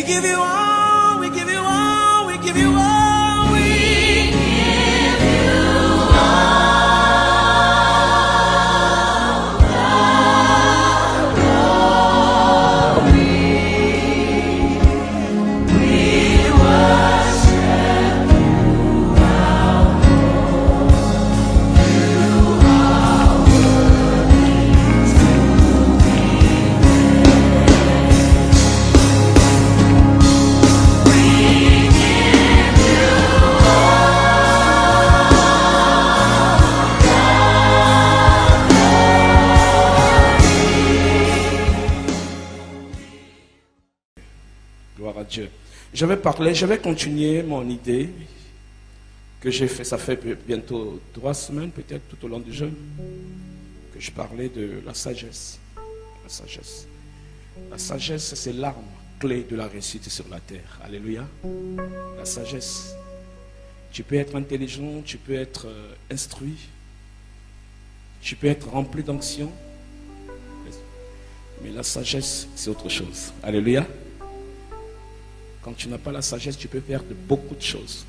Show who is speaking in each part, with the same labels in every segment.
Speaker 1: give you all, we give you all, we give you all.
Speaker 2: Dieu. Je vais continuer mon idée que j'ai fait, ça fait bientôt 3 semaines, peut-être tout au long du jeûne, que je parlais de la sagesse. La sagesse. La sagesse, c'est l'arme clé de la réussite sur la terre. Alléluia. La sagesse. Tu peux être intelligent, tu peux être instruit, tu peux être rempli d'onction, mais la sagesse, c'est autre chose. Alléluia. Quand tu n'as pas la sagesse, tu peux faire beaucoup de choses.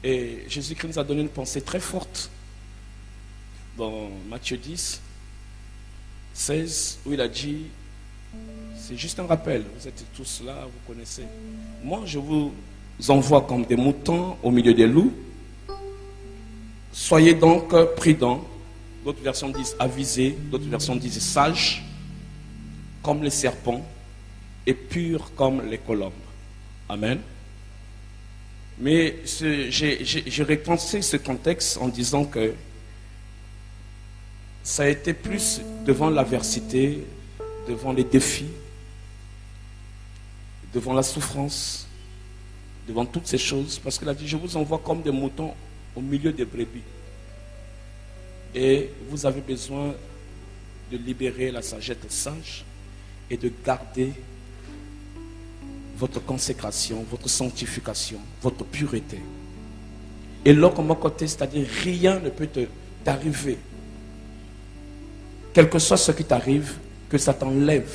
Speaker 2: Et Jésus-Christ nous a donné une pensée très forte dans Matthieu 10, 16, où il a dit, c'est juste un rappel, vous êtes tous là, vous connaissez. Moi, je vous envoie comme des moutons au milieu des loups. Soyez donc prudents. D'autres versions disent avisés, d'autres versions disent sages, comme les serpents, et pur comme les colombes. Amen. Mais j'ai repensé ce contexte en disant que ça a été plus devant l'adversité, devant les défis, devant la souffrance, devant toutes ces choses, parce qu'il a dit, je vous envoie comme des moutons au milieu des brebis. Et vous avez besoin de libérer la sagesse sage et de garder votre consécration, votre sanctification, votre pureté. Et là, comme mon côté, c'est-à-dire rien ne peut t'arriver. Quel que soit ce qui t'arrive, que ça t'enlève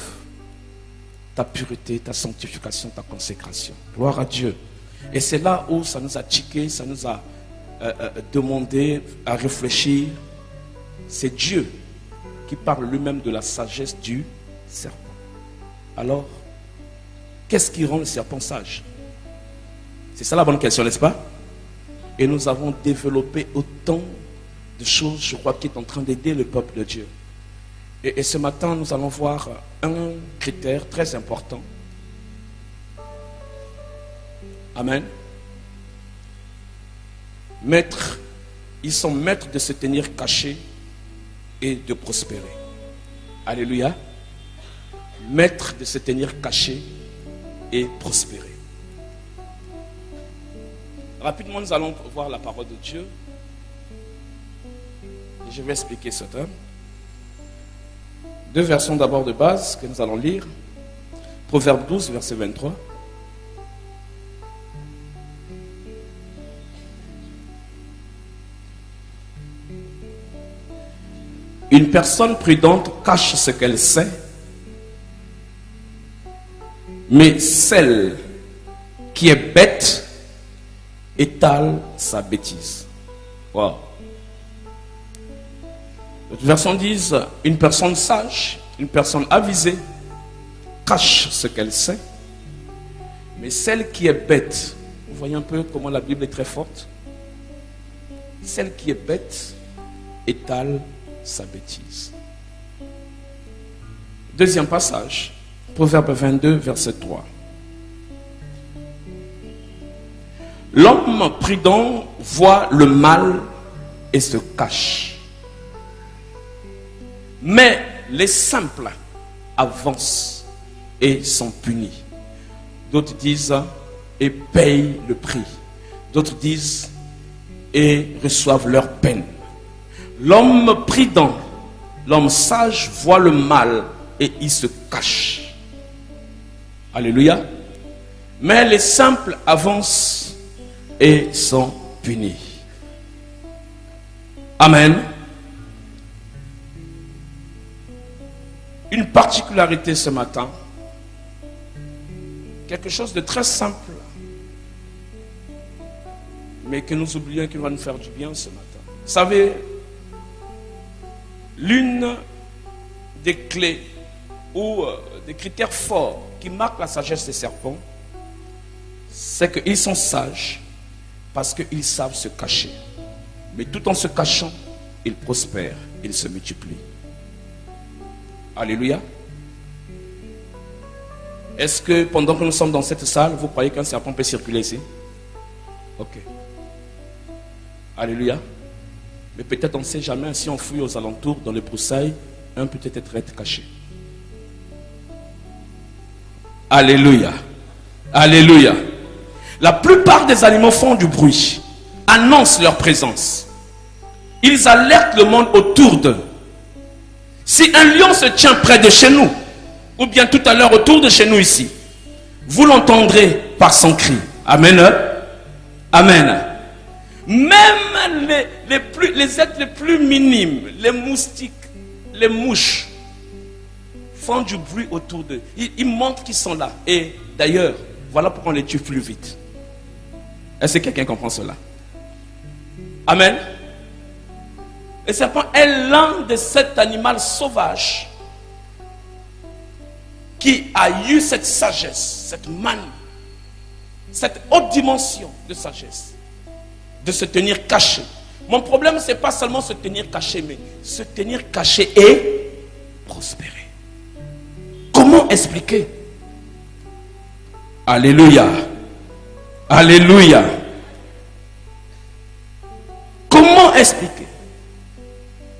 Speaker 2: ta pureté, ta sanctification, ta consécration. Gloire à Dieu. Et c'est là où ça nous a tiqué, ça nous a demandé à réfléchir. C'est Dieu qui parle lui-même de la sagesse du serpent. Alors, qu'est-ce qui rend le serpent sage? C'est ça la bonne question, n'est-ce pas? Et nous avons développé autant de choses, je crois, qui est en train d'aider le peuple de Dieu. Et ce matin, nous allons voir un critère très important. Amen. Ils sont maîtres de se tenir cachés et de prospérer. Alléluia. Maîtres de se tenir cachés et prospérer. Rapidement, nous allons voir la parole de Dieu. Et je vais expliquer ce thème. 2 versions d'abord de base que nous allons lire. Proverbe 12, verset 23. Une personne prudente cache ce qu'elle sait, mais celle qui est bête étale sa bêtise. Wow. D'autres versions disent, une personne sage, une personne avisée, cache ce qu'elle sait, mais celle qui est bête, vous voyez un peu comment la Bible est très forte, celle qui est bête étale sa bêtise. Deuxième passage, Proverbe 22, verset 3. L'homme prudent voit le mal et se cache. Mais les simples avancent et sont punis. D'autres disent et payent le prix. D'autres disent et reçoivent leur peine. L'homme prudent, l'homme sage voit le mal et il se cache. Alléluia. Mais les simples avancent et sont punis. Amen. Une particularité ce matin, quelque chose de très simple, mais que nous oublions qu'il va nous faire du bien ce matin. Vous savez, l'une des clés ou des critères forts qui marquent la sagesse des serpents, c'est qu'ils sont sages parce qu'ils savent se cacher. Mais tout en se cachant, ils prospèrent, ils se multiplient. Alléluia. Est-ce que pendant que nous sommes dans cette salle, vous croyez qu'un serpent peut circuler ici? Ok. Alléluia. Mais peut-être on ne sait jamais, si on fouille aux alentours, dans les broussailles, un peut peut-être être caché. Alléluia. Alléluia. La plupart des animaux font du bruit, annoncent leur présence. Ils alertent le monde autour d'eux. Si un lion se tient près de chez nous, ou bien tout à l'heure autour de chez nous ici, vous l'entendrez par son cri. Amen. Amen. Même les êtres les plus minimes, les moustiques, les mouches, font du bruit autour d'eux. Ils montrent qu'ils sont là. Et d'ailleurs, voilà pourquoi on les tue plus vite. Est-ce que quelqu'un comprend cela? Amen. Le serpent est l'un de cet animal sauvage qui a eu cette sagesse, cette manne, cette haute dimension de sagesse, de se tenir caché. Mon problème, ce n'est pas seulement se tenir caché, mais se tenir caché et prospérer. Comment expliquer? Alléluia. Alléluia. Comment expliquer?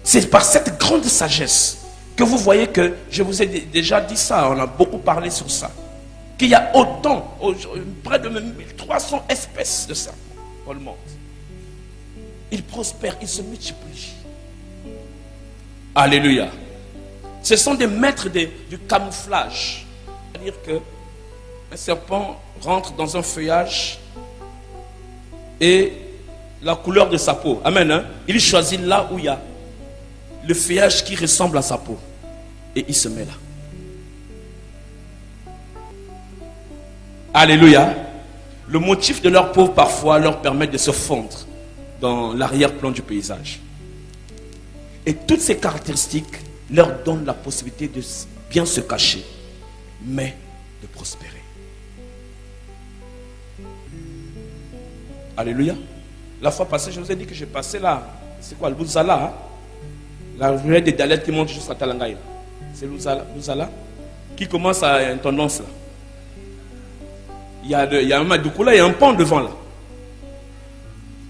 Speaker 2: C'est par cette grande sagesse que vous voyez que, je vous ai déjà dit ça, on a beaucoup parlé sur ça, qu'il y a autant, près de 1300 espèces de serpents dans le monde. Ils prospèrent, ils se multiplient. Alléluia. Ce sont des maîtres du camouflage. C'est-à-dire qu'un serpent rentre dans un feuillage et la couleur de sa peau, amen, hein? Il choisit là où il y a le feuillage qui ressemble à sa peau et il se met là. Alléluia. Le motif de leur peau parfois leur permet de se fondre dans l'arrière-plan du paysage. Et toutes ces caractéristiques leur donnent la possibilité de bien se cacher, mais de prospérer. Alléluia. La fois passée, je vous ai dit que j'ai passé là. C'est quoi, le Louzala, hein? La ruelle des Dalets qui monte jusqu'à Talangaï. C'est Louzala qui commence à une tendance là. Il y a un Madoukou là, il y a un pont devant là.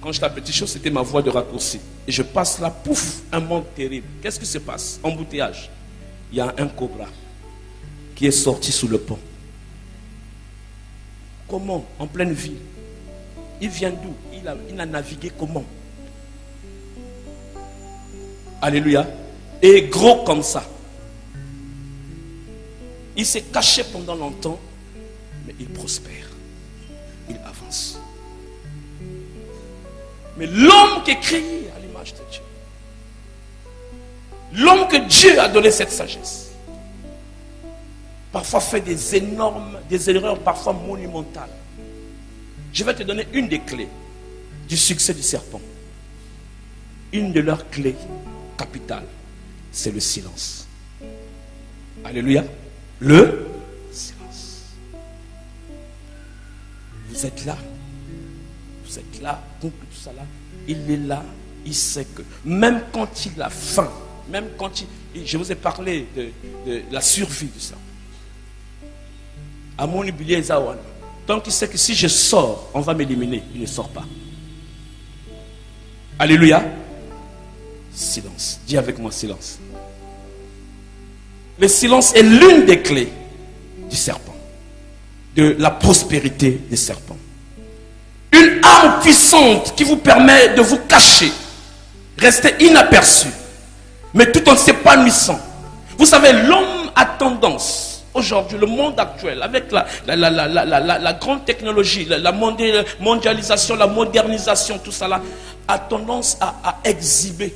Speaker 2: Quand j'étais petit chose, c'était ma voie de raccourci. Et je passe là, pouf, un monde terrible. Qu'est-ce qui se passe? Embouteillage. Il y a un cobra qui est sorti sous le pont. Comment? En pleine ville. Il vient d'où? Il a navigué comment? Alléluia. Et gros comme ça. Il s'est caché pendant longtemps, mais il prospère. Il avance. Mais l'homme qui est créé à l'image de Dieu, l'homme que Dieu a donné cette sagesse, parfois fait des erreurs parfois monumentales. Je vais te donner une des clés du succès du serpent. Une de leurs clés capitales, c'est le silence. Alléluia. Le silence. Vous êtes là. Vous êtes là, donc tout ça là, il est là, il sait que même quand il a faim, même quand je vous ai parlé de la survie de ça. À mon oublié Zawan, tant qu'il sait que si je sors, on va m'éliminer, il ne sort pas. Alléluia. Silence. Dis avec moi silence. Le silence est l'une des clés du serpent, de la prospérité des serpents. Une arme puissante qui vous permet de vous cacher, rester inaperçu, mais tout en s'épanouissant. Vous savez, l'homme a tendance, aujourd'hui, le monde actuel, avec la grande technologie, la mondialisation, la modernisation, tout ça là, a tendance à exhiber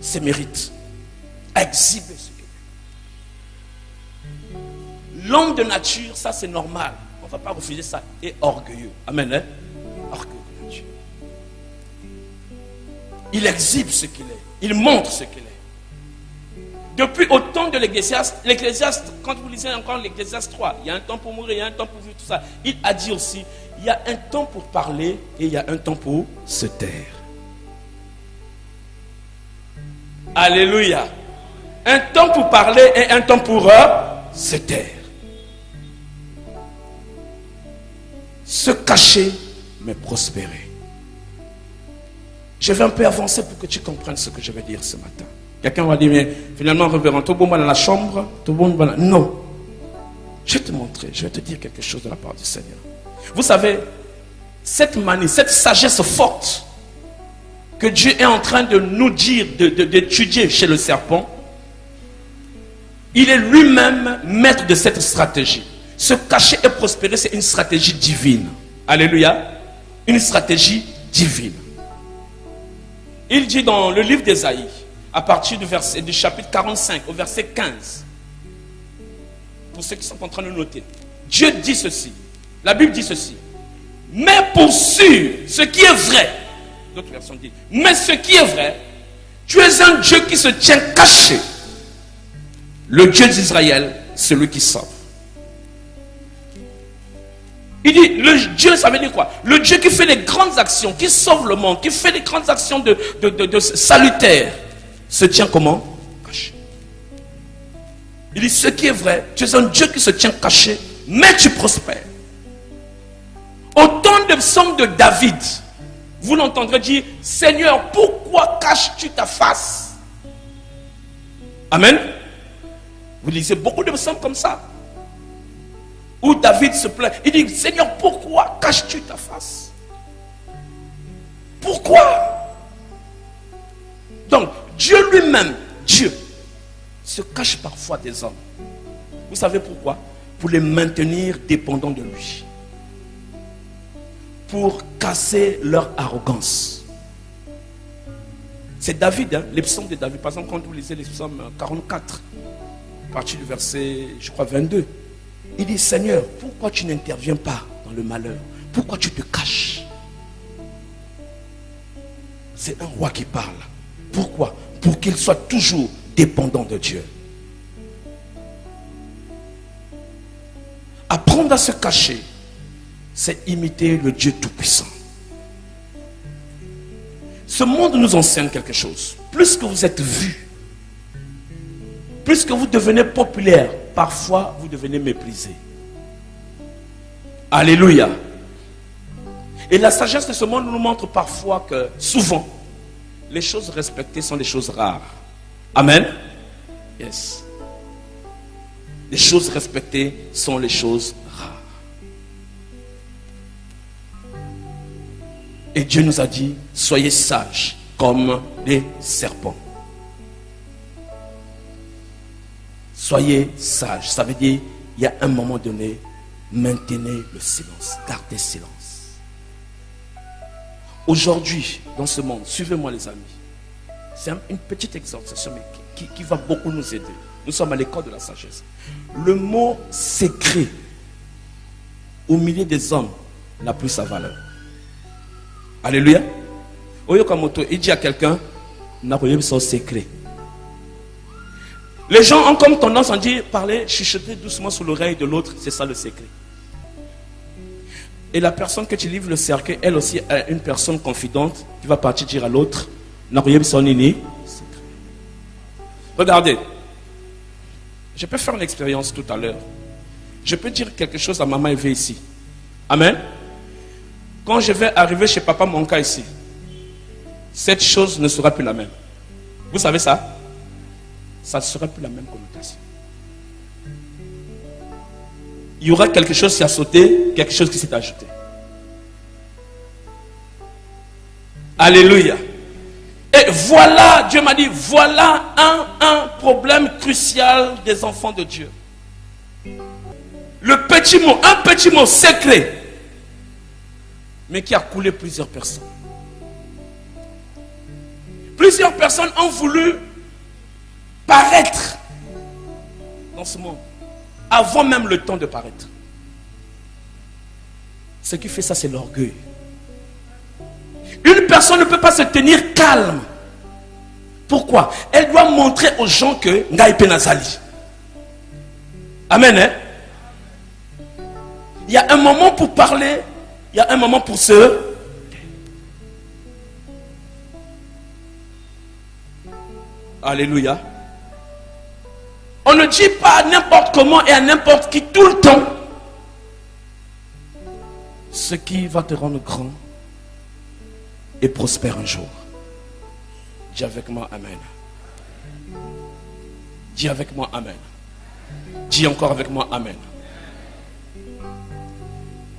Speaker 2: ses mérites, à exhiber ce qu'il est. L'homme de nature, ça c'est normal. va pas refuser ça, est orgueilleux. Amen. Hein? Orgueilleux de Dieu. Il exhibe ce qu'il est. Il montre ce qu'il est. Depuis au temps de l'Ecclésiaste, quand vous lisez encore l'Ecclésiaste 3, il y a un temps pour mourir, il y a un temps pour vivre, tout ça. Il a dit aussi, il y a un temps pour parler et il y a un temps pour se taire. Alléluia. Un temps pour parler et un temps pour se taire. Se cacher, mais prospérer. Je vais un peu avancer pour que tu comprennes ce que je vais dire ce matin. Quelqu'un va dire, mais finalement, révérend, tout le monde dans la chambre, tout le monde va là. Non. Je vais te montrer, je vais te dire quelque chose de la part du Seigneur. Vous savez, cette manie, cette sagesse forte que Dieu est en train de nous dire, d'étudier chez le serpent, il est lui-même maître de cette stratégie. Se cacher et prospérer, c'est une stratégie divine. Alléluia. Une stratégie divine. Il dit dans le livre d'Ésaïe, à partir du chapitre 45, au verset 15, pour ceux qui sont en train de noter, Dieu dit ceci, la Bible dit ceci, mais pour sûr, ce qui est vrai, d'autres versions disent, mais ce qui est vrai, tu es un Dieu qui se tient caché, le Dieu d'Israël, celui qui sauve. Il dit, le Dieu, ça veut dire quoi? Le Dieu qui fait les grandes actions, qui sauve le monde, qui fait les grandes actions de salutaires, se tient comment? Caché. Il dit, ce qui est vrai, tu es un Dieu qui se tient caché, mais tu prospères. Au temps de psaume de David, vous l'entendrez dire, Seigneur, pourquoi caches-tu ta face? Amen. Vous lisez beaucoup de psaumes comme ça, où David se plaint. Il dit, Seigneur, pourquoi caches-tu ta face? Pourquoi? Donc, Dieu lui-même, Dieu, se cache parfois des hommes. Vous savez pourquoi? Pour les maintenir dépendants de lui. Pour casser leur arrogance. C'est David, hein, les psaumes de David. Par exemple, quand vous lisez les psaumes 44, à partir du verset, je crois, 22, il dit, Seigneur, pourquoi tu n'interviens pas dans le malheur? Pourquoi tu te caches? C'est un roi qui parle. Pourquoi? Pour qu'il soit toujours dépendant de Dieu. Apprendre à se cacher, c'est imiter le Dieu Tout-Puissant. Ce monde nous enseigne quelque chose. Plus que vous êtes vu, plus que vous devenez populaire, parfois vous devenez méprisé. Alléluia. Et la sagesse de ce monde nous montre parfois que, souvent, les choses respectées sont des choses rares. Amen. Yes. Les choses respectées sont les choses rares. Et Dieu nous a dit, soyez sages comme les serpents. Soyez sages. Ça veut dire, il y a un moment donné, maintenez le silence. Gardez silence. Aujourd'hui, dans ce monde, suivez-moi les amis. C'est une petite exhortation mais qui va beaucoup nous aider. Nous sommes à l'école de la sagesse. Le mot secret, au milieu des hommes, n'a plus sa valeur. Alléluia. Oyokamoto, il dit à quelqu'un, n'a pas eu son secret. Les gens ont comme tendance à dire, parler, chuchoter doucement sous l'oreille de l'autre, c'est ça le secret. Et la personne que tu livres le cercueil, elle aussi est une personne confidente qui va partir dire à l'autre, regardez, je peux faire une expérience tout à l'heure. Je peux dire quelque chose à maman Eve ici. Amen. Quand je vais arriver chez papa Monka ici, cette chose ne sera plus la même. Vous savez ça? Ça ne sera plus la même connotation. Il y aura quelque chose qui a sauté, quelque chose qui s'est ajouté. Alléluia. Et voilà, Dieu m'a dit, voilà un problème crucial des enfants de Dieu. Le petit mot, un petit mot secret, mais qui a coulé plusieurs personnes. Plusieurs personnes ont voulu paraître dans ce monde, avant même le temps de paraître. Ce qui fait ça, c'est l'orgueil. Une personne ne peut pas se tenir calme. Pourquoi? Elle doit montrer aux gens que Ngaïpe Nazali. Amen. Hein? Il y a un moment pour parler, il y a un moment pour se... Alléluia. On ne dit pas n'importe comment et à n'importe qui tout le temps. Ce qui va te rendre grand et prospère un jour. Dis avec moi Amen. Dis avec moi Amen. Dis encore avec moi Amen.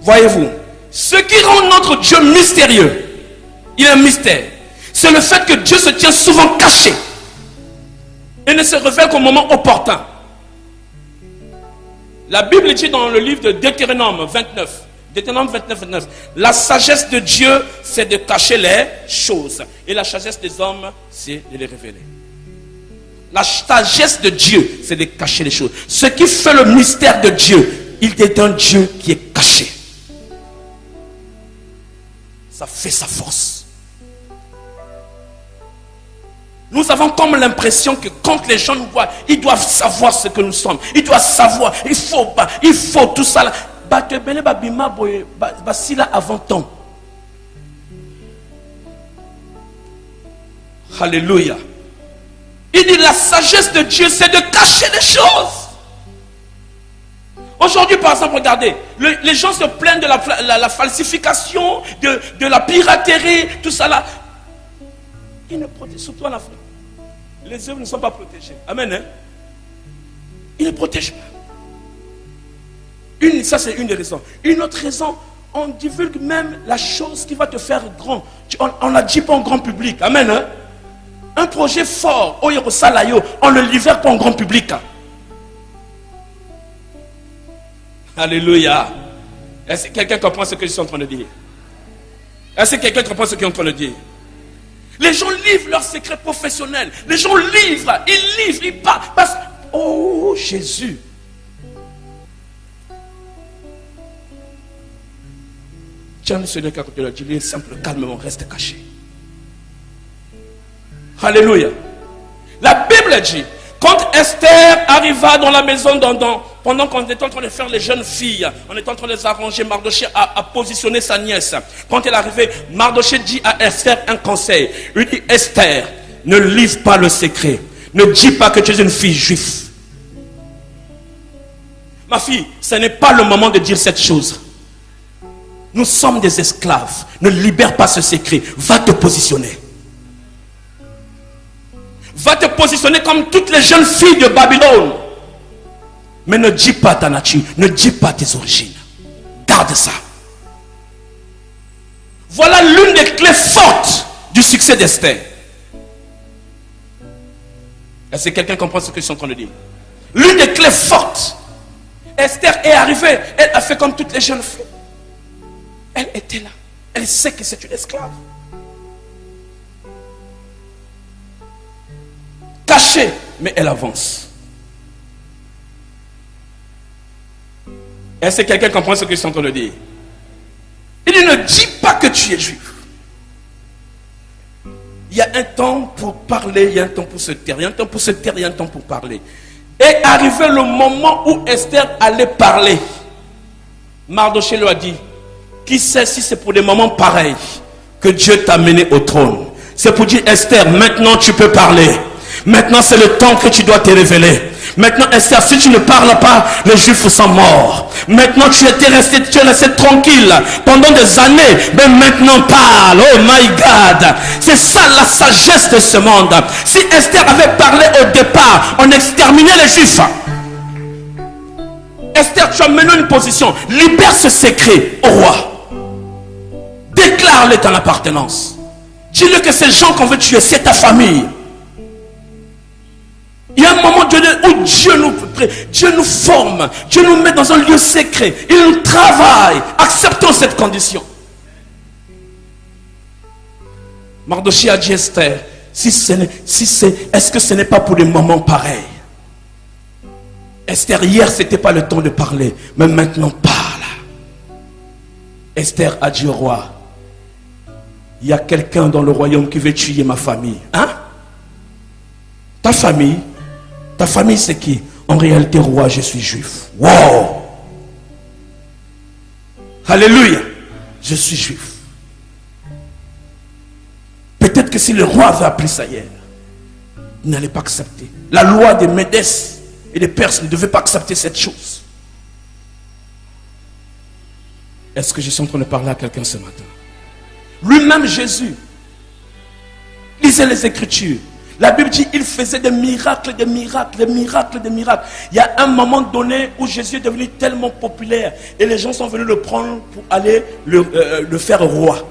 Speaker 2: Voyez-vous, ce qui rend notre Dieu mystérieux, il est un mystère. C'est le fait que Dieu se tient souvent caché et ne se révèle qu'au moment opportun. La Bible dit dans le livre de Deutéronome 29, Deutéronome 29, 29, la sagesse de Dieu, c'est de cacher les choses. Et la sagesse des hommes, c'est de les révéler. La sagesse de Dieu, c'est de cacher les choses. Ce qui fait le mystère de Dieu, il est un Dieu qui est caché. Ça fait sa force. Nous avons comme l'impression que quand les gens nous voient, ils doivent savoir ce que nous sommes. Ils doivent savoir, il faut tout ça. Avant temps. Alléluia. Il dit la sagesse de Dieu, c'est de cacher les choses. Aujourd'hui, par exemple, regardez, les gens se plaignent de la falsification, de la piraterie, tout ça là. Ils ne protègent, surtout en Afrique. Les œuvres ne sont pas protégées. Amen. Hein? Ils ne protègent pas. Ça, c'est une des raisons. Une autre raison, on divulgue même la chose qui va te faire grand. On ne la dit pas en grand public. Amen. Hein? Un projet fort, on ne le livre pas en grand public. Alléluia. Est-ce que quelqu'un comprend ce que je suis en train de dire? Est-ce que quelqu'un comprend ce que je suis en train de dire? Les gens livrent leurs secrets professionnels. Les gens livrent, ils parlent. Oh Jésus. Tiens le Seigneur qui a côté de Dieu, simple, calmement, reste caché. Alléluia. La Bible dit, quand Esther arriva dans la maison pendant qu'on était en train de faire les jeunes filles, on était en train de les arranger, Mardochée a positionné sa nièce. Quand elle est arrivée, Mardochée dit à Esther un conseil. Il dit, Esther, ne livre pas le secret. Ne dis pas que tu es une fille juive. Ma fille, ce n'est pas le moment de dire cette chose. Nous sommes des esclaves. Ne libère pas ce secret. Va te positionner. Va te positionner comme toutes les jeunes filles de Babylone. Mais ne dis pas ta nature. Ne dis pas tes origines. Garde ça. Voilà l'une des clés fortes du succès d'Esther. Est-ce que quelqu'un comprend ce que je suis en train de dire? L'une des clés fortes. Esther est arrivée. Elle a fait comme toutes les jeunes filles. Elle était là. Elle sait que c'est une esclave. Cachée, mais elle avance. Est-ce que quelqu'un comprend ce que je suis en train de dire? Il dit, ne dis pas que tu es juif. Il y a un temps pour parler, il y a un temps pour se taire. Il y a un temps pour se taire, il y a un temps pour parler. Et arrivé le moment où Esther allait parler, Mardochée lui a dit, qui sait si c'est pour des moments pareils que Dieu t'a mené au trône. C'est pour dire, Esther, maintenant tu peux parler. Maintenant c'est le temps que tu dois te révéler. Maintenant Esther, si tu ne parles pas, les Juifs sont morts. Maintenant tu es resté tranquille pendant des années. Mais maintenant parle. Oh my God. C'est ça la sagesse de ce monde. Si Esther avait parlé au départ, on exterminait les Juifs. Esther, tu as maintenant une position. Libère ce secret au roi. Déclare-le ton appartenance. Dis-le que ces gens qu'on veut tuer, c'est ta famille. Il y a un moment donné où Dieu nous forme. Dieu nous met dans un lieu secret. Il nous travaille. Acceptons cette condition. Mardochée a dit, Esther, est-ce que ce n'est pas pour des moments pareils? Esther, hier, ce n'était pas le temps de parler. Mais maintenant, parle. Esther a dit au roi, il y a quelqu'un dans le royaume qui veut tuer ma famille. Hein? Ta famille c'est qui? En réalité, roi, je suis juif. Wow! Alléluia! Je suis juif. Peut-être que si le roi avait appris ça hier, il n'allait pas accepter. La loi des Médès et des Perses ne devait pas accepter cette chose. Est-ce que je suis en train de parler à quelqu'un ce matin? Lui-même Jésus lisait les Écritures. La Bible dit qu'il faisait des miracles, des miracles, des miracles, des miracles. Il y a un moment donné où Jésus est devenu tellement populaire et les gens sont venus le prendre pour aller le faire roi.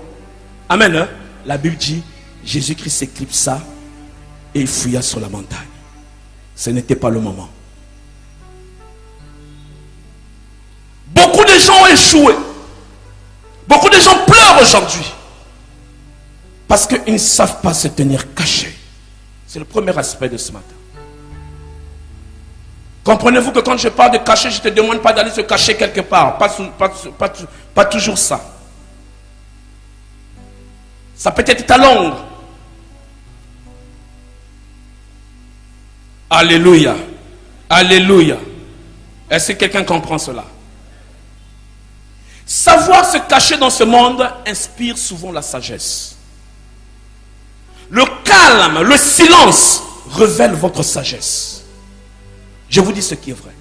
Speaker 2: Amen. Hein? La Bible dit, Jésus-Christ s'éclipsa et il fuya sur la montagne. Ce n'était pas le moment. Beaucoup de gens ont échoué. Beaucoup de gens pleurent aujourd'hui. Parce qu'ils ne savent pas se tenir cachés. C'est le premier aspect de ce matin. Comprenez-vous que quand je parle de cacher, je ne te demande pas d'aller se cacher quelque part. Pas toujours ça. Ça peut être ta langue. Alléluia. Alléluia. Est-ce que quelqu'un comprend cela? Savoir se cacher dans ce monde inspire souvent la sagesse. Le calme, le silence révèle votre sagesse. Je vous dis ce qui est vrai.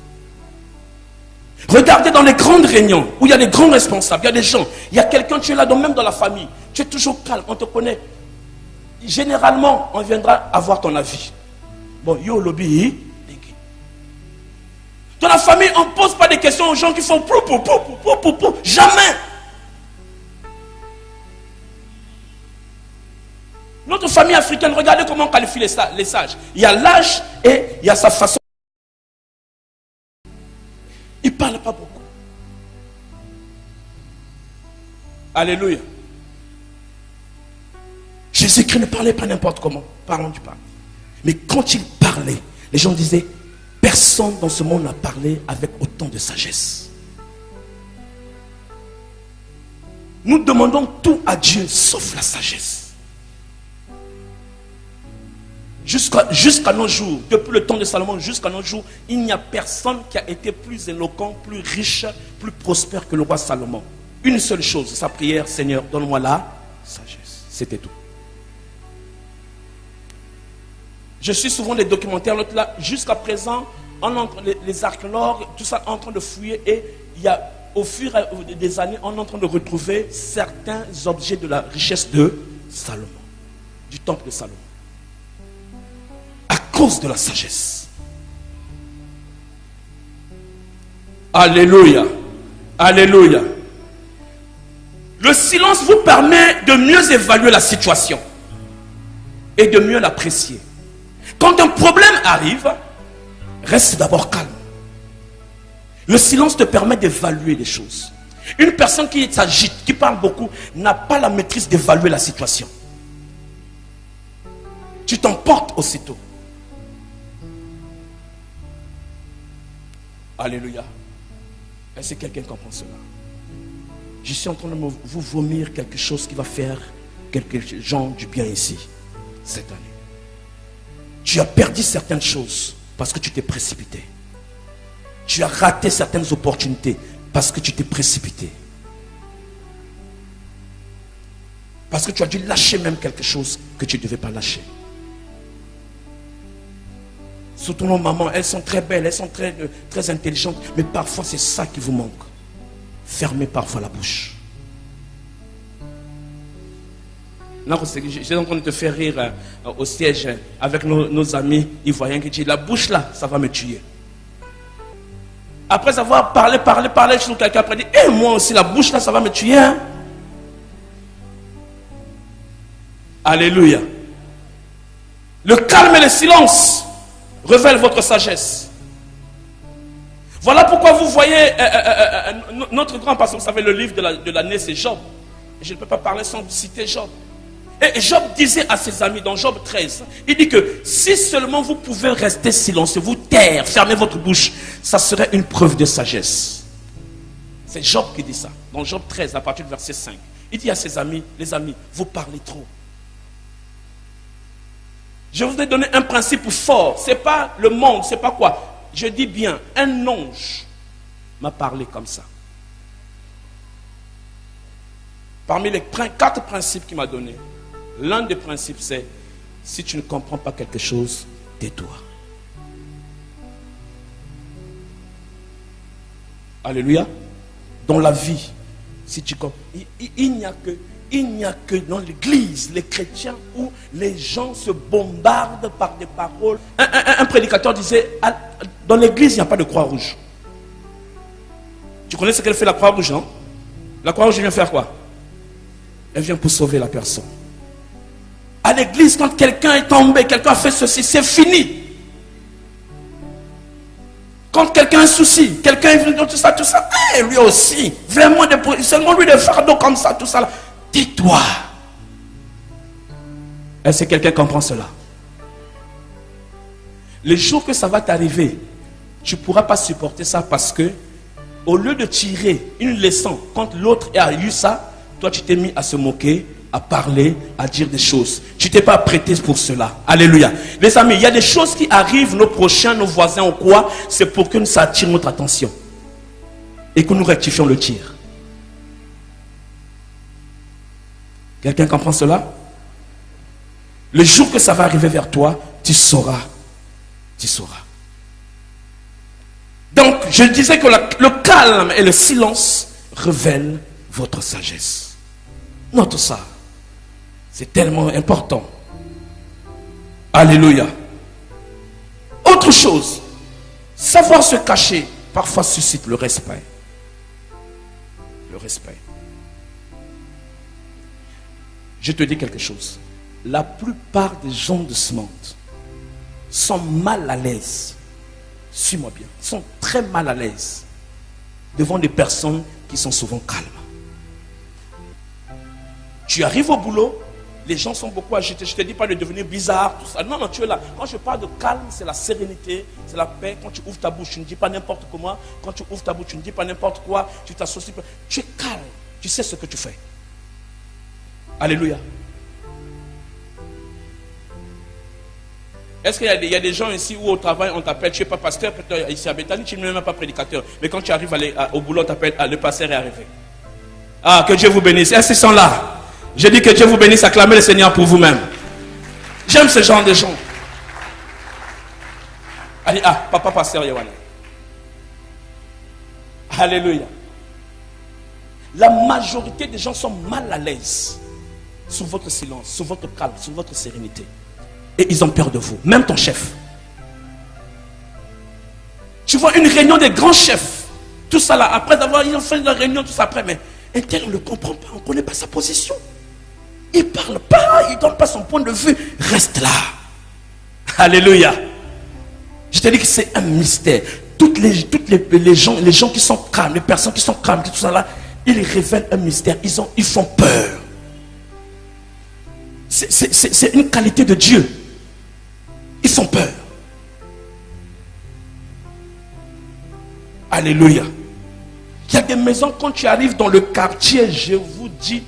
Speaker 2: Regardez dans les grandes réunions où il y a des grands responsables, il y a des gens, il y a quelqu'un, tu es là, même dans la famille, tu es toujours calme, on te connaît. Généralement, on viendra avoir ton avis. Bon, yo lobby. Dans la famille, on ne pose pas des questions aux gens qui font pou. Jamais. Notre famille africaine, regardez comment on qualifie les sages. Il y a l'âge et il y a sa façon. Il ne parle pas beaucoup. Alléluia. Jésus-Christ ne parlait pas n'importe comment. Parlons du Père. Mais quand il parlait, les gens disaient, personne dans ce monde n'a parlé avec autant de sagesse. Nous demandons tout à Dieu, sauf la sagesse. Jusqu'à nos jours, depuis le temps de Salomon jusqu'à nos jours, il n'y a personne qui a été plus éloquent, plus riche, plus prospère que le roi Salomon. Une seule chose, sa prière, Seigneur, donne-moi la sagesse. C'était tout. Je suis souvent des documentaires, l'autre là, jusqu'à présent, les archéologues, tout ça, en train de fouiller et il y a, au fur et à mesure des années, on est en train de retrouver certains objets de la richesse de Salomon, du temple de Salomon. À cause de la sagesse. Alléluia. Alléluia. Le silence vous permet de mieux évaluer la situation et de mieux l'apprécier. Quand un problème arrive, reste d'abord calme. Le silence te permet d'évaluer les choses. Une personne qui s'agite, qui parle beaucoup, n'a pas la maîtrise d'évaluer la situation. Tu t'emportes aussitôt. Alléluia. Est-ce que quelqu'un comprend cela? Je suis en train de vous vomir quelque chose qui va faire quelques gens du bien ici, cette année. Tu as perdu certaines choses parce que tu t'es précipité. Tu as raté certaines opportunités parce que tu t'es précipité. Parce que tu as dû lâcher même quelque chose que tu ne devais pas lâcher. Surtout nos mamans, elles sont très belles, elles sont très intelligentes, mais parfois c'est ça qui vous manque. Fermez parfois la bouche. Là, j'ai en train de te faire rire au siège avec nos amis ivoiriens qui disent, la bouche là, ça va me tuer. Après avoir parlé sur quelqu'un, après dit, moi aussi la bouche là, ça va me tuer. Hein? Alléluia. Le calme et le silence révèlent votre sagesse. Voilà pourquoi vous voyez notre grand pasteur, vous savez, le livre de l'année, c'est Job. Et je ne peux pas parler sans citer Job. Et Job disait à ses amis dans Job 13, il dit que si seulement vous pouvez rester silencieux, vous taire, fermer votre bouche, ça serait une preuve de sagesse. C'est Job qui dit ça. Dans Job 13, à partir du verset 5. Il dit à ses amis, les amis, vous parlez trop. Je vous ai donné un principe fort. Ce n'est pas le monde, c'est pas quoi. Je dis bien, un ange m'a parlé comme ça. Parmi les 4 principes qu'il m'a donnés, l'un des principes c'est, si tu ne comprends pas quelque chose, tais-toi. Alléluia. Dans la vie, si tu comprends, il n'y a que dans l'église, les chrétiens, où les gens se bombardent par des paroles. Un prédicateur disait, dans l'église, il n'y a pas de croix rouge. Tu connais ce qu'elle fait la croix rouge, non? La croix rouge vient faire quoi? Elle vient pour sauver la personne. À l'église, quand quelqu'un est tombé, quelqu'un a fait ceci, c'est fini. Quand quelqu'un a un souci, quelqu'un est venu dans tout ça, lui aussi, vraiment, seulement lui des fardeaux comme ça, tout ça là. Tais-toi. Est-ce que quelqu'un comprend cela? Le jour que ça va t'arriver, tu ne pourras pas supporter ça parce que, au lieu de tirer une leçon quand l'autre a eu ça, toi tu t'es mis à se moquer, à parler, à dire des choses. Tu t'es pas prêté pour cela. Alléluia. Les amis, il y a des choses qui arrivent, nos prochains, nos voisins ou quoi, c'est pour que ça attire notre attention. Et que nous rectifions le tir. Quelqu'un comprend cela? Le jour que ça va arriver vers toi, tu sauras. Tu sauras. Donc, je disais que le calme et le silence révèlent votre sagesse. Note ça. C'est tellement important. Alléluia. Autre chose, savoir se cacher parfois suscite le respect. Le respect. Je te dis quelque chose. La plupart des gens de ce monde sont mal à l'aise. Suis-moi bien. Sont très mal à l'aise devant des personnes qui sont souvent calmes. Tu arrives au boulot, les gens sont beaucoup agités. Je ne te dis pas de devenir bizarre, tout ça. Non, non, tu es là. Quand je parle de calme, c'est la sérénité, c'est la paix. Quand tu ouvres ta bouche, tu ne dis pas n'importe comment. Quand tu ouvres ta bouche, tu ne dis pas n'importe quoi. Tu t'associes. Tu es calme. Tu sais ce que tu fais. Alléluia. Est-ce qu'il y a des gens ici où au travail, on t'appelle, tu n'es pas pasteur, peut-être ici à Bethany, tu n'es même pas prédicateur. Mais quand tu arrives au boulot, on t'appelle, le pasteur est arrivé. Ah, que Dieu vous bénisse. Est-ce qu'ils sont là? Je dis que Dieu vous bénisse, acclamez le Seigneur pour vous-même. J'aime ce genre de gens. Allez, papa pasteur Yohane. Alléluia. La majorité des gens sont mal à l'aise sous votre silence, sous votre calme, sous votre sérénité. Et ils ont peur de vous, même ton chef. Tu vois une réunion des grands chefs, tout ça là, après d'avoir fait la réunion, tout ça après, mais un tel on ne le comprend pas, on ne connaît pas sa position. Il ne parle pas, il ne donne pas son point de vue, reste là. Alléluia. Je te dis que c'est un mystère. Toutes les gens qui sont calmes, les personnes qui sont calmes, tout ça là, ils révèlent un mystère, ils font peur. C'est une qualité de Dieu. Ils font peur. Alléluia. Il y a des maisons, quand tu arrives dans le quartier, je vous dis,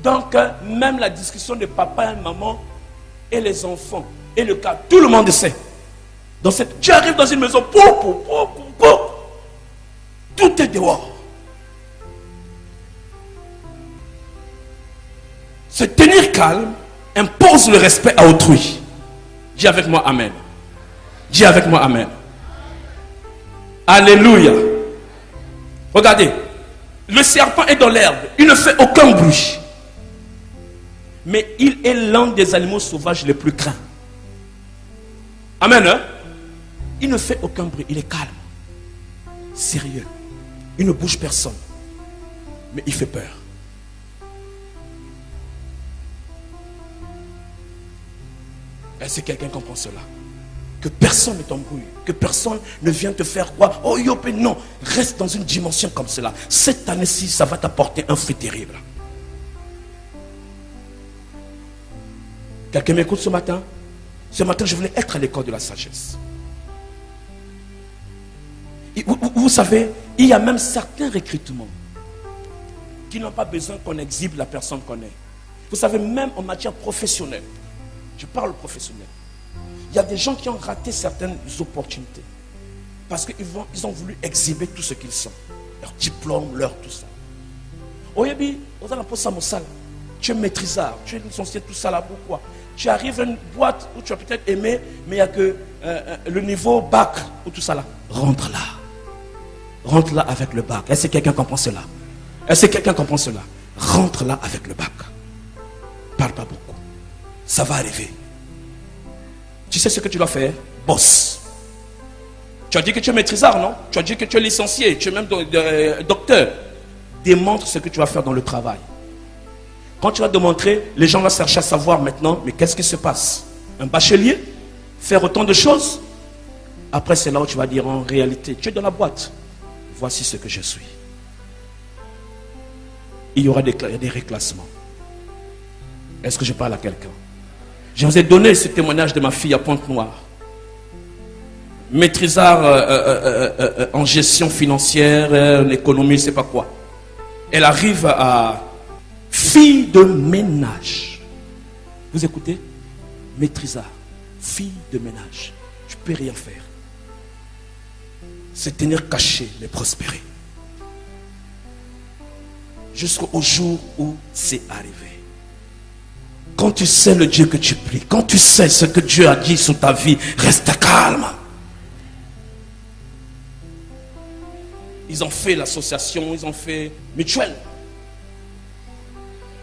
Speaker 2: donc même la discussion de papa et maman et les enfants et le cas, tout le monde sait. Tu arrives dans une maison, tout est dehors. Se tenir calme impose le respect à autrui. Dis avec moi Amen. Dis avec moi Amen. Alléluia. Regardez, le serpent est dans l'herbe, il ne fait aucun bruit. Mais il est l'un des animaux sauvages les plus craints. Amen. Hein? Il ne fait aucun bruit, il est calme, sérieux. Il ne bouge personne. Mais il fait peur. Est-ce que quelqu'un comprend cela? Que personne ne t'embrouille, que personne ne vienne te faire croire, oh yopé, non, reste dans une dimension comme cela. Cette année-ci, ça va t'apporter un fruit terrible. Quelqu'un m'écoute ce matin? Ce matin, je voulais être à l'école de la sagesse. Et vous savez, Il y a même certains recrutements qui n'ont pas besoin qu'on exhibe la personne qu'on est. Vous savez, même en matière professionnelle, je parle professionnel, il y a des gens qui ont raté certaines opportunités parce qu'ils ont voulu exhiber tout ce qu'ils sont, leur diplôme, leur tout ça. Oyebi, on a la poste à tu es maîtrisard, tu es licencié, tout ça là, pourquoi? Tu arrives à une boîte où tu as peut-être aimé, mais il n'y a que le niveau bac ou tout ça là. Rentre là. Rentre là avec le bac. Est-ce que quelqu'un comprend cela? Est-ce que quelqu'un comprend cela? Rentre là avec le bac. Parle pas beaucoup. Ça va arriver. Tu sais ce que tu dois faire? Bosse. Tu as dit que tu es maîtrisard, non? Tu as dit que tu es licencié, tu es même docteur. Démontre ce que tu vas faire dans le travail. Quand tu vas démontrer, les gens vont chercher à savoir maintenant, mais qu'est-ce qui se passe? Un bachelier? Faire autant de choses? Après, c'est là où tu vas dire, en réalité, tu es dans la boîte. Voici ce que je suis. Il y aura des réclassements. Est-ce que je parle à quelqu'un? Je vous ai donné ce témoignage de ma fille à Pointe-Noire. Maîtrisard en gestion financière, en économie, je ne sais pas quoi. Elle arrive à fille de ménage. Vous écoutez? Maîtrisard, fille de ménage. Tu ne peux rien faire. Se tenir caché, mais prospérer. Jusqu'au jour où c'est arrivé. Quand tu sais le Dieu que tu pries, quand tu sais ce que Dieu a dit sur ta vie, reste calme. Ils ont fait l'association, ils ont fait mutuelle.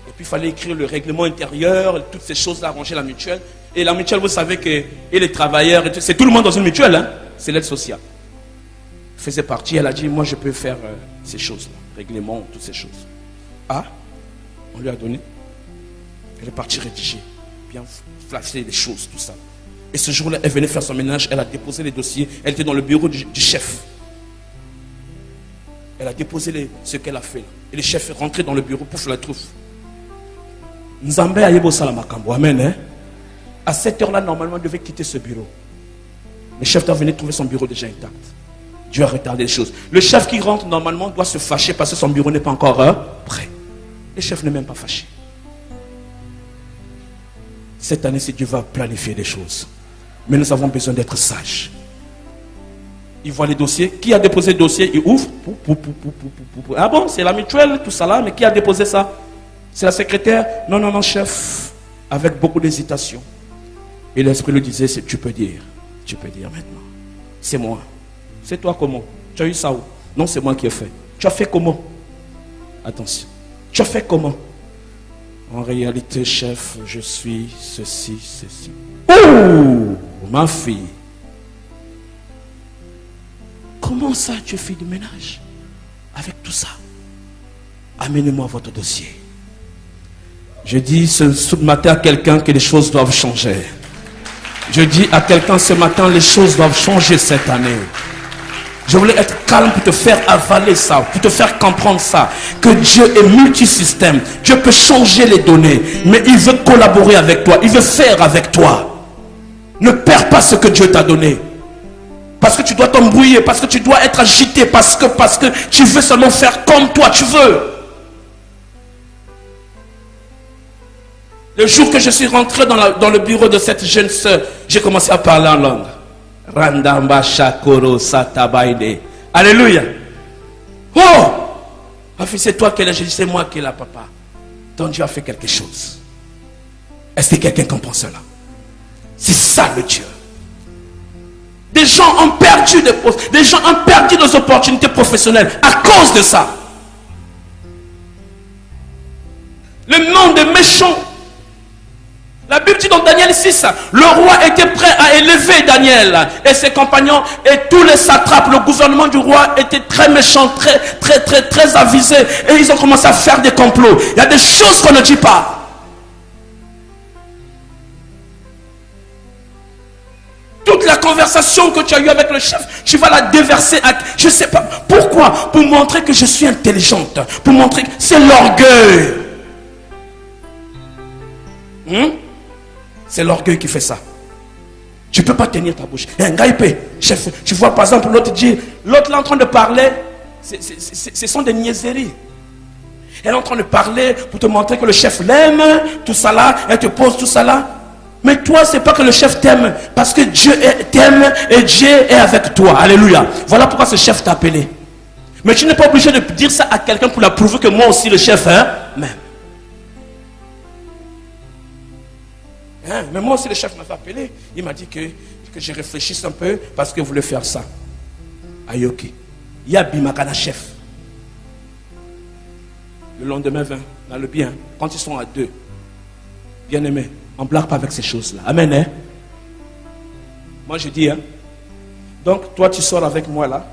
Speaker 2: Et puis il fallait écrire le règlement intérieur, toutes ces choses-là, arranger la mutuelle. Et la mutuelle, vous savez que et les travailleurs, c'est tout le monde dans une mutuelle, hein? C'est l'aide sociale. Faisait partie, elle a dit, moi je peux faire ces choses-là, règlement, toutes ces choses. Ah, on lui a donné. Elle est partie rédiger, bien flasher les choses, tout ça. Et ce jour-là, elle venait faire son ménage, elle a déposé les dossiers, elle était dans le bureau du chef. Elle a déposé ce qu'elle a fait. Et le chef est rentré dans le bureau pour faire la truffe. Nzambe ayebo salamakambo, amen. Hein? À cette heure-là, normalement, il devait quitter ce bureau. Le chef doit venir trouver son bureau déjà intact. Dieu a retardé les choses. Le chef qui rentre, normalement, doit se fâcher parce que son bureau n'est pas encore prêt. Le chef n'est même pas fâché. Cette année-ci, Dieu va planifier des choses. Mais nous avons besoin d'être sages. Il voit les dossiers. Qui a déposé le dossier? Il ouvre. Ah bon, c'est la mutuelle, tout ça là. Mais qui a déposé ça? C'est la secrétaire? Non, non, non, chef. Avec beaucoup d'hésitation. Et l'esprit lui disait, tu peux dire. Tu peux dire maintenant. C'est moi. C'est toi comment? Tu as eu ça où? Non, c'est moi qui ai fait. Tu as fait comment? Attention. Tu as fait comment? En réalité, chef, je suis ceci, ceci. Oh, ma fille. Comment ça, tu es fille de ménage? Avec tout ça. Amenez-moi votre dossier. Je dis ce matin à quelqu'un que les choses doivent changer. Je dis à quelqu'un ce matin, les choses doivent changer cette année. Je voulais être calme pour te faire avaler ça, pour te faire comprendre ça. Que Dieu est multisystème. Dieu peut changer les données, mais il veut collaborer avec toi. Il veut faire avec toi. Ne perds pas ce que Dieu t'a donné. Parce que tu dois t'embrouiller, parce que tu dois être agité, parce que tu veux seulement faire comme toi tu veux. Le jour que je suis rentré dans le bureau de cette jeune sœur, j'ai commencé à parler en langue. Randamba Shakoro Satabaide. Alléluia. Oh! C'est toi qui es là. Je dis, c'est moi qui est là, papa. Donc Dieu a fait quelque chose. Est-ce que quelqu'un comprend cela? C'est ça le Dieu. Des gens ont perdu des postes. Des gens ont perdu des opportunités professionnelles à cause de ça. Le monde est méchant. La Bible dit dans Daniel 6, le roi était prêt à élever Daniel et ses compagnons et tous les satrapes, le gouvernement du roi était très méchant, très avisé et ils ont commencé à faire des complots. Il y a des choses qu'on ne dit pas. Toute la conversation que tu as eue avec le chef, tu vas la déverser à... Je ne sais pas. Pourquoi? Pour montrer que je suis intelligente. Pour montrer que c'est l'orgueil. C'est l'orgueil qui fait ça. Tu ne peux pas tenir ta bouche. Chef, tu vois par exemple l'autre dit, l'autre là en train de parler, ce sont des niaiseries. Elle est en train de parler pour te montrer que le chef l'aime, tout ça là, elle te pose tout ça là. Mais toi, c'est pas que le chef t'aime, parce que Dieu t'aime et Dieu est avec toi. Alléluia. Voilà pourquoi ce chef t'a appelé. Mais tu n'es pas obligé de dire ça à quelqu'un pour la prouver que moi aussi le chef m'aime. Mais moi aussi le chef m'avait appelé. Il m'a dit que je réfléchisse un peu parce qu'il voulait faire ça. Ayoki. Yabi Makana chef. Le lendemain 20, dans le bien, quand ils sont à deux, bien aimés, on ne blague pas avec ces choses-là. Amen. Hein? Moi je dis, donc toi tu sors avec moi là,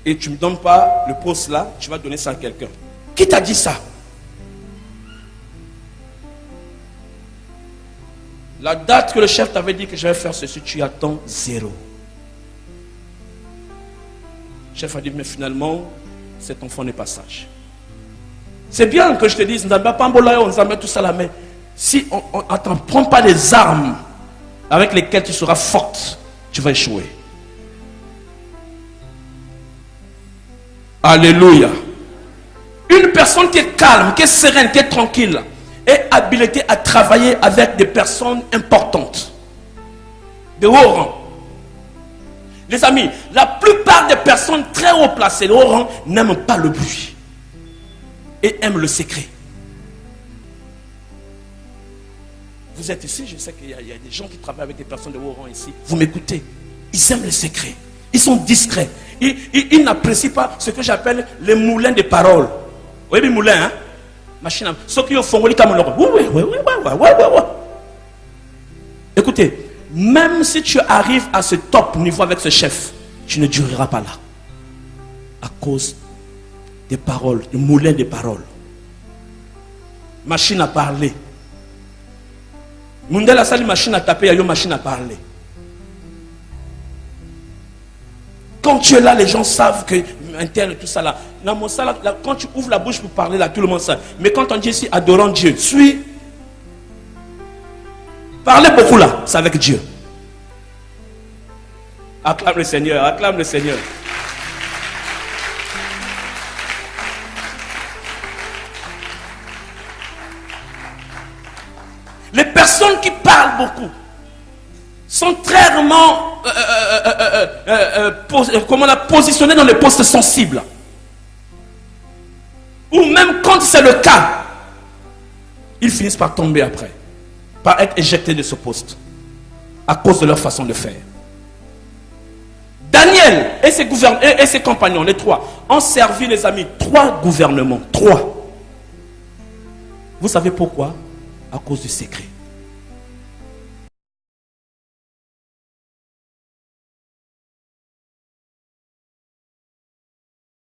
Speaker 2: et tu ne me donnes pas le poste là, tu vas donner ça à quelqu'un. Qui t'a dit ça? La date que le chef t'avait dit que je vais faire ceci, tu attends 0. Le chef a dit, mais finalement, cet enfant n'est pas sage. C'est bien que je te dise, on tout ça là, mais si on ne t'apprend pas les armes avec lesquelles tu seras forte, tu vas échouer. Alléluia. Une personne qui est calme, qui est sereine, qui est tranquille, est habilitée à travailler avec des personnes importantes, de haut rang. Les amis, la plupart des personnes très haut placées, de haut rang, n'aiment pas le bruit et aiment le secret. Vous êtes ici, je sais qu'il y a des gens qui travaillent avec des personnes de haut rang ici. Vous m'écoutez? Ils aiment le secret. Ils sont discrets. Ils n'apprécient pas ce que j'appelle les moulins de paroles. Vous voyez les moulins, hein? Machine. Ceux qui font oui. Écoutez, même si tu arrives à ce top niveau avec ce chef, tu ne dureras pas là. À cause des paroles, du moulin de paroles. Machine à parler. Mundela sali machine à taper, il y a une machine à parler. Quand tu es là, les gens savent que tel tout ça là. Quand tu ouvres la bouche pour parler là, tout le monde sait. Mais quand on dit ici adorant Dieu, suis. Parlez beaucoup là, c'est avec Dieu. Acclame le Seigneur, acclame le Seigneur. Les personnes qui parlent beaucoup sont très rarement positionnées dans les postes sensibles. Ou même quand c'est le cas, ils finissent par tomber après, par être éjectés de ce poste, à cause de leur façon de faire. Daniel et ses compagnons, les 3, ont servi, les amis, 3 gouvernements. 3. Vous savez pourquoi? À cause du secret.